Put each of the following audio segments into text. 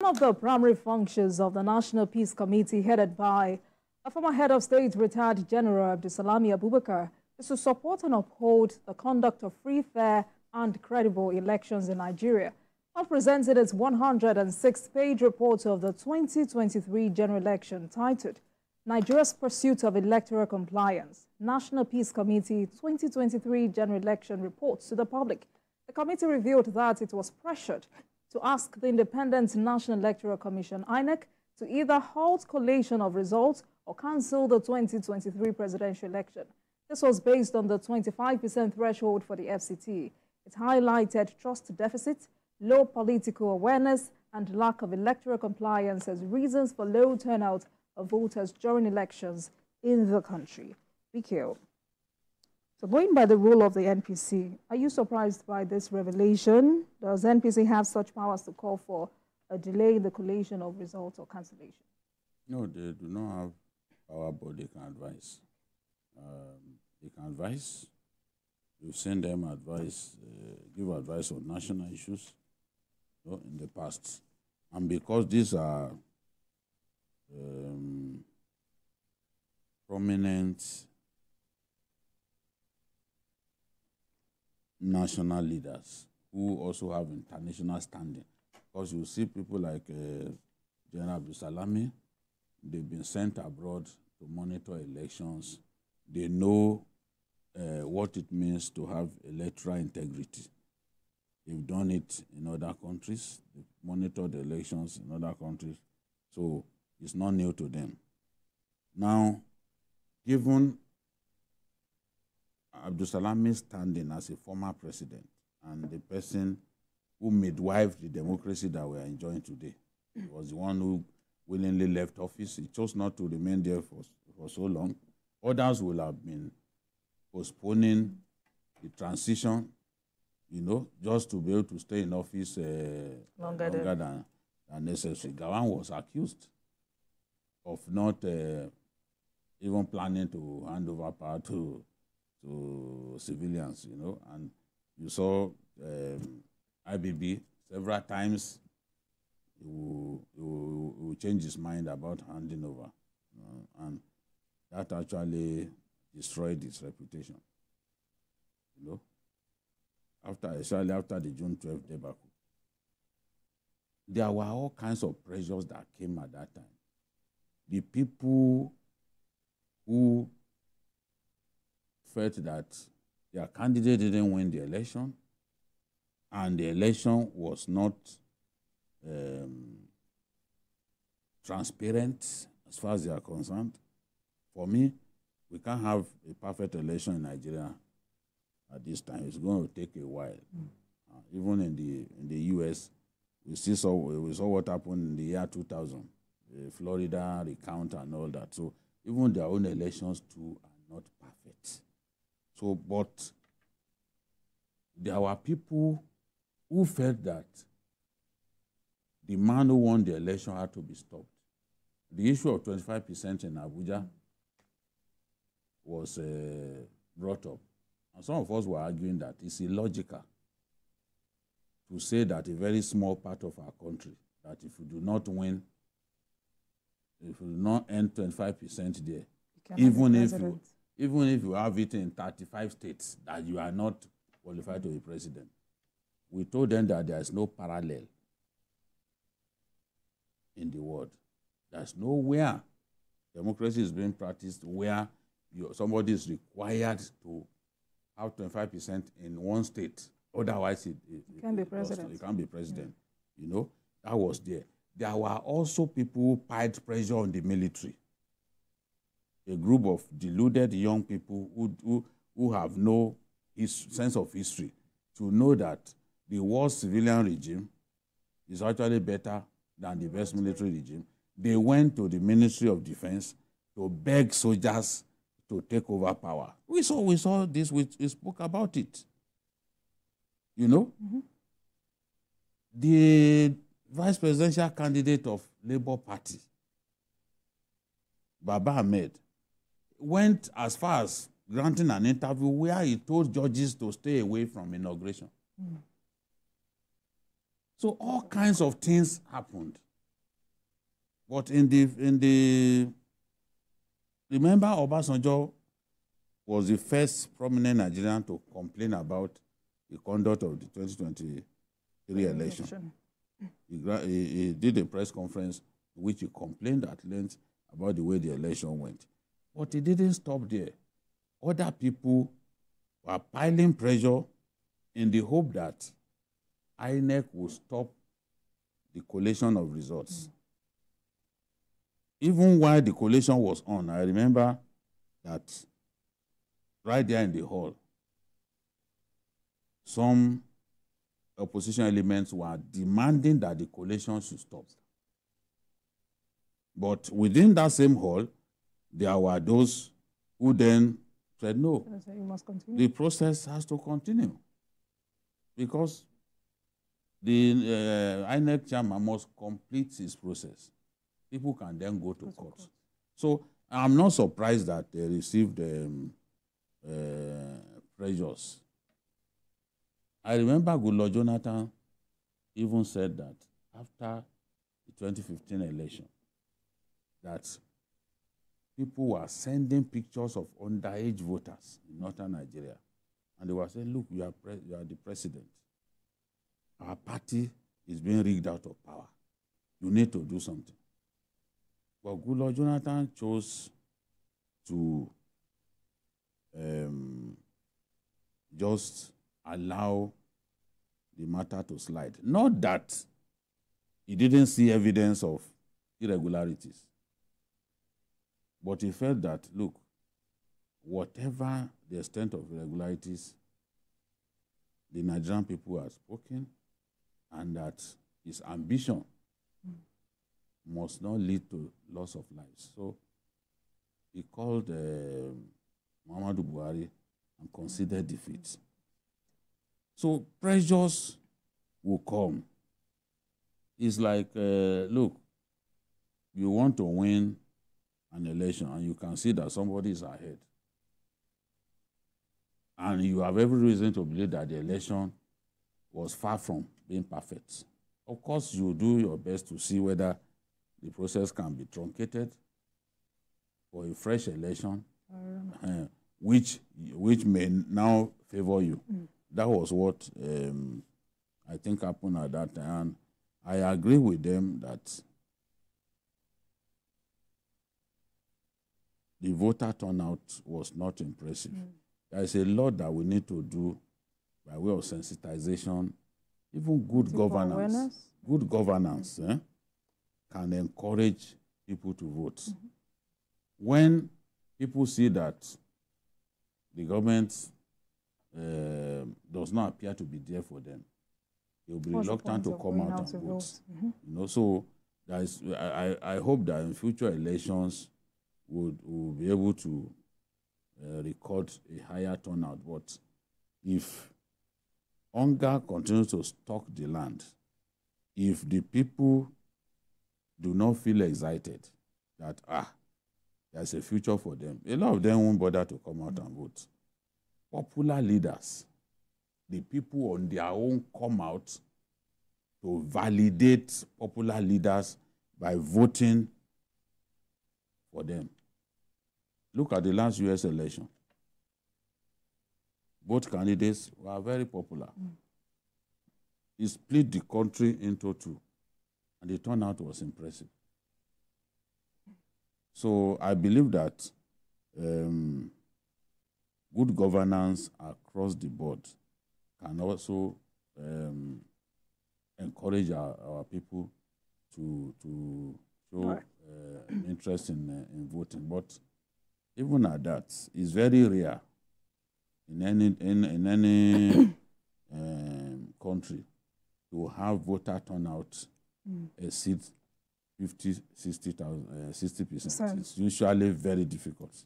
One of the primary functions of the National Peace Committee, headed by a former head of state, retired General Abdulsalami Abubakar, is to support and uphold the conduct of free, fair, and credible elections in Nigeria. While presented its 106-page report of the 2023 general election titled Nigeria's Pursuit of Electoral Compliance, National Peace Committee 2023 General Election Reports to the public, the committee revealed that it was pressured to ask the Independent National Electoral Commission, INEC, to either halt collation of results or cancel the 2023 presidential election. This was based on the 25% threshold for the FCT. It highlighted trust deficit, low political awareness, and lack of electoral compliance as reasons for low turnout of voters during elections in the country. BKO. So going by the rule of the NPC, are you surprised by this revelation? Does NPC have such powers to call for a delay in the collation of results or cancellation? No, they do not have power, but they can advise. They can advise. We've seen them advise, give advice on national issues in the past. And because these are prominent national leaders who also have international standing. Because you see people like General Abdulsalami, they've been sent abroad to monitor elections. They know what it means to have electoral integrity. They've done it in other countries. They've monitored the elections in other countries. So it's not new to them. Now, given Abdulsalami's standing as a former president and the person who midwifed the democracy that we are enjoying today, he was the one who willingly left office. He chose not to remain there for so long. Others will have been postponing the transition, just to be able to stay in office longer than necessary. Gawan was accused of not even planning to hand over power to civilians, and you saw IBB several times. He will change his mind about handing over, and that actually destroyed his reputation. Especially after the June 12th debacle, there were all kinds of pressures that came at that time. The people who felt that their candidate didn't win the election and the election was not transparent as far as they are concerned. For me, we can't have a perfect election in Nigeria at this time. It's going to take a while. Even in the US, we saw what happened in the year 2000, Florida recount and all that. So even their own elections too are not perfect. So, but there were people who felt that the man who won the election had to be stopped. The issue of 25% in Abuja was brought up. And some of us were arguing that it's illogical to say that a very small part of our country, that if you do not win, if you do not earn 25% there, even if you have it in 35 states, that you are not qualified to be president. We told them that there is no parallel in the world. There's nowhere democracy is being practiced where somebody is required to have 25% in one state. Otherwise, it can't be president. It can't be president. Yeah. That was there. There were also people who piled pressure on the military. A group of deluded young people who have no sense of history to know that the worst civilian regime is actually better than the best military regime. They went to the Ministry of Defense to beg soldiers to take over power. We saw this, we spoke about it. The vice presidential candidate of Labour Party, Baba Ahmed, went as far as granting an interview where he told judges to stay away from inauguration. So all kinds of things happened. But remember Obasanjo was the first prominent Nigerian to complain about the conduct of the 2023 election. He did a press conference in which he complained at length about the way the election went. But he didn't stop there. Other people were piling pressure in the hope that INEC would stop the collation of results. Even while the collation was on, I remember that right there in the hall, some opposition elements were demanding that the collation should stop. But within that same hall, there were those who then said, no, you must continue. The process has to continue because the INEC chairman must complete his process. People can then go to court. So I'm not surprised that they received pressures. I remember Goodluck Jonathan even said that after the 2015 election, that people were sending pictures of underage voters in northern Nigeria. And they were saying, look, you are the president. Our party is being rigged out of power. You need to do something. But Goodluck Jonathan chose to just allow the matter to slide. Not that he didn't see evidence of irregularities, but he felt that, look, whatever the extent of irregularities, the Nigerian people have spoken, and that his ambition must not lead to loss of lives. So he called Muhammadu Buhari and considered defeat. So pressures will come. It's like, look, you want to win an election and you can see that somebody is ahead. And you have every reason to believe that the election was far from being perfect. Of course, you do your best to see whether the process can be truncated for a fresh election, which may now favor you. That was what I think happened at that time. And I agree with them that the voter turnout was not impressive. There is a lot that we need to do by way of sensitization, even good governance. Awareness. Good governance can encourage people to vote. When people see that the government does not appear to be there for them, they will be reluctant to come out and vote. You know, so there is, I hope that in future elections we'll be able to record a higher turnout. But if hunger continues to stalk the land, if the people do not feel excited that, there's a future for them, a lot of them won't bother to come out and vote. Popular leaders, the people on their own come out to validate popular leaders by voting for them. Look at the last US election. Both candidates were very popular. It split the country into two, and the turnout was impressive. So I believe that good governance across the board can also encourage our people to show interest in voting. But even at that, it's very rare in any country to have voter turnout exceed 60%. It's usually very difficult.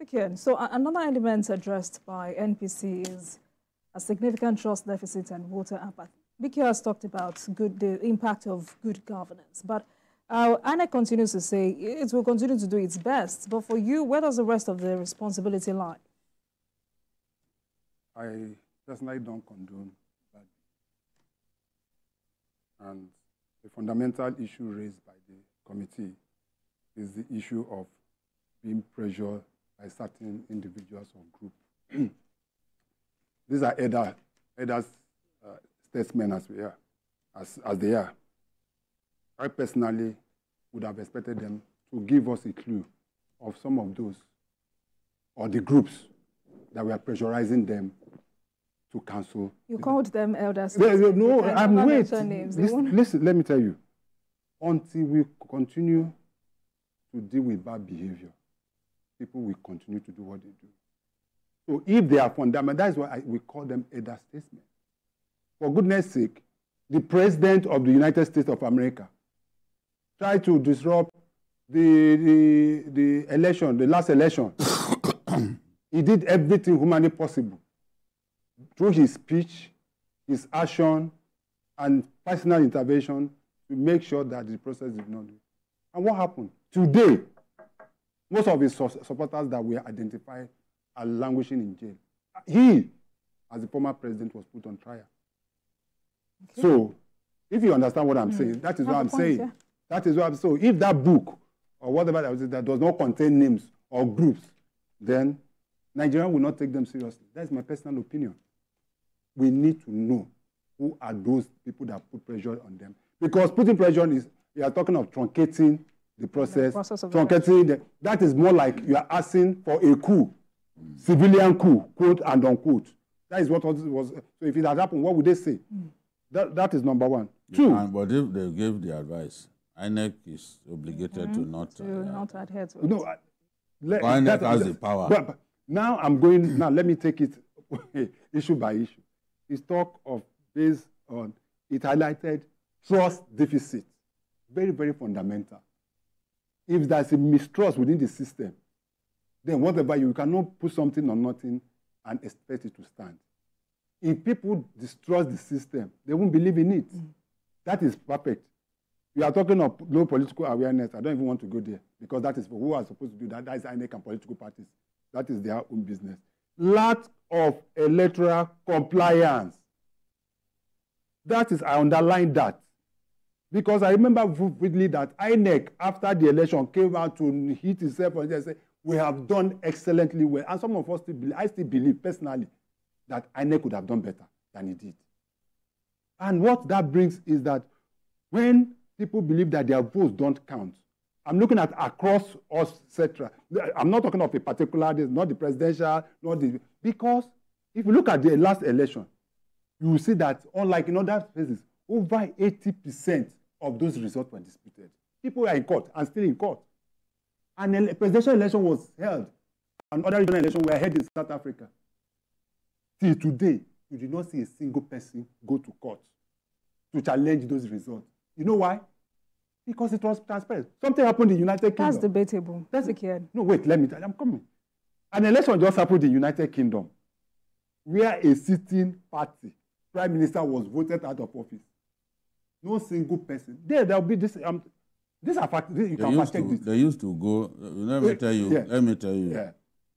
Okay, so another element addressed by NPC is a significant trust deficit and voter apathy. Biki has talked about the impact of good governance, but INEC continues to say it will continue to do its best. But for you, where does the rest of the responsibility lie? I personally don't condone that. And the fundamental issue raised by the committee is the issue of being pressured by certain individuals or groups. These are elders, statesmen as we are, as they are. I personally would have expected them to give us a clue of some of those or the groups that were pressurizing them to cancel. You called them elders. No, I'm waiting. Listen, let me tell you. Until we continue to deal with bad behavior, people will continue to do what they do. So if they are fundamental, that's why we call them elder statesmen. For goodness sake, the President of the United States of America tried to disrupt the election, the last election. He did everything humanly possible through his speech, his action, and personal intervention to make sure that the process did not do. And what happened? Today, most of his supporters that were identified are languishing in jail. He, as the former president, was put on trial. Okay. So, if you understand what I'm saying, that is what I'm saying. Yeah. That is what I'm saying. So, if that book or whatever that does not contain names or groups, then Nigerians will not take them seriously. That's my personal opinion. We need to know who are those people that put pressure on them. Because putting pressure on is, we are talking of truncating the process truncating that is more like you are asking for a coup, civilian coup, quote and unquote. That is what was. So if it had happened, what would they say? That is number one. Two. But if they gave the advice, INEC is obligated to not adhere to it. No, INEC has the power. But now I'm going. Now let me take it issue by issue. It's talk of based on it highlighted trust deficit, very, very fundamental. If there's a mistrust within the system, then whatever, you cannot put something on nothing and expect it to stand. If people distrust the system, they won't believe in it. That is perfect. We are talking of low political awareness. I don't even want to go there because that is for who are supposed to do that. That is INEC and political parties. That is their own business. Lack of electoral compliance. That is, I underline that. Because I remember vividly that INEC, after the election, came out to hit itself and say, we have done excellently well. And some of us still believe, I still believe personally, that INEC would have done better than it did. And what that brings is that when people believe that their votes don't count, I'm looking at across us, etc. I'm not talking of a particular, not the presidential, not the... Because if you look at the last election, you will see that, unlike in other places, over 80% of those results were disputed. People were in court and still in court. And a presidential election was held, and other regional elections were held in South Africa. Till today, you did not see a single person go to court to challenge those results. You know why? Because it was transparent. Something happened in the United Kingdom. That's debatable. That's the No, wait, let me tell you. I'm coming. An election just happened in the United Kingdom where a sitting party, prime minister, was voted out of office. No single person. There'll be this. These are facts. You can fact check this. They used to go. Let me tell you. Yeah. Let me tell you. Yeah.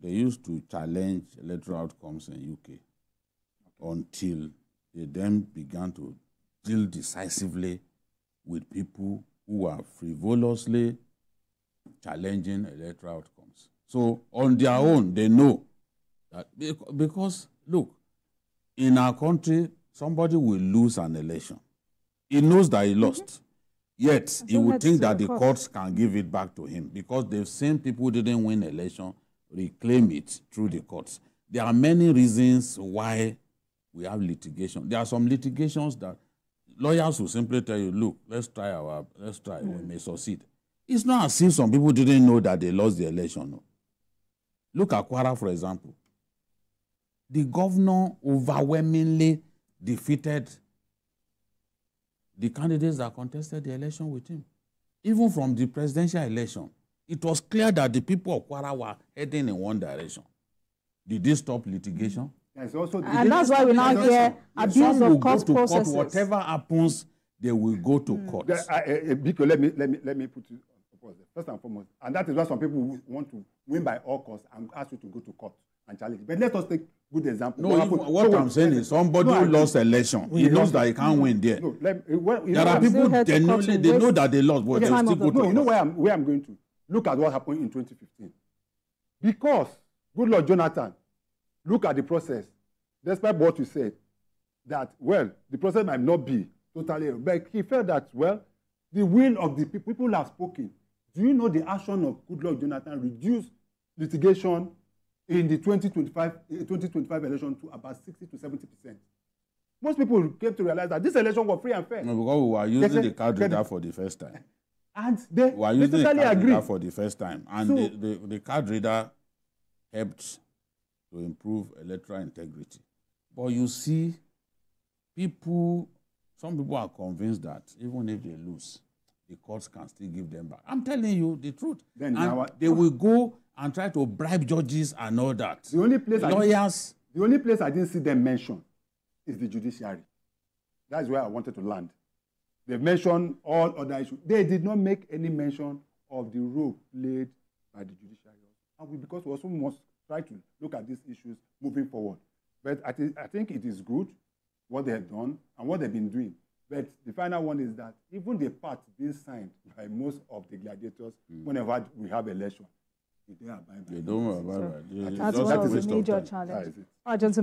They used to challenge electoral outcomes in UK until they then began to deal decisively with people who are frivolously challenging electoral outcomes. So on their own, they know that because look, in our country, somebody will lose an election. He knows that he lost. Yet, he would think that the courts can give it back to him because the same people who didn't win election reclaim it through the courts. There are many reasons why we have litigation. There are some litigations that lawyers will simply tell you, look, let's try, we may succeed. It's not as if some people didn't know that they lost the election. No. Look at Kwara, for example. The governor overwhelmingly defeated the candidates that contested the election with him. Even from the presidential election, it was clear that the people of Kwara were heading in one direction. Did they stop litigation? Yes, also and that's why we now hear abuse of court processes. Whatever happens, they will go to court. Because let me put you on pause there. First and foremost, and that is why some people want to win by all costs and ask you to go to court and challenge. But let us take good example. No, what I'm saying is somebody who lost election, he knows that he can't win there. No, there are people, they know that they lost, but they still go to court. You know where I'm going to? look at what happened in 2015. Because Goodluck Jonathan, look at the process, despite what you said, that, well, the process might not be totally, but he felt that, well, the will of the people have spoken. Do you know the action of Goodluck Jonathan reduced litigation in the 2025 election to about 60 to 70%? Most people came to realize that this election was free and fair. No, because we were using the card reader for the first time. And they were using the card agree. reader for the first time. And so, the card reader helped to improve electoral integrity. But you see, some people are convinced that even if they lose, the courts can still give them back. I'm telling you the truth. Then they will go and try to bribe judges and all that. The only place lawyers. I didn't see them mention is the judiciary. That's where I wanted to land. They mentioned all other issues. They did not make any mention of the role played by the judiciary. And because we also must try to look at these issues moving forward. But I think it is good what they have done and what they've been doing. But the final one is that even the part being signed by most of the gladiators whenever we have election, they don't abide by it. That's one of the major challenges.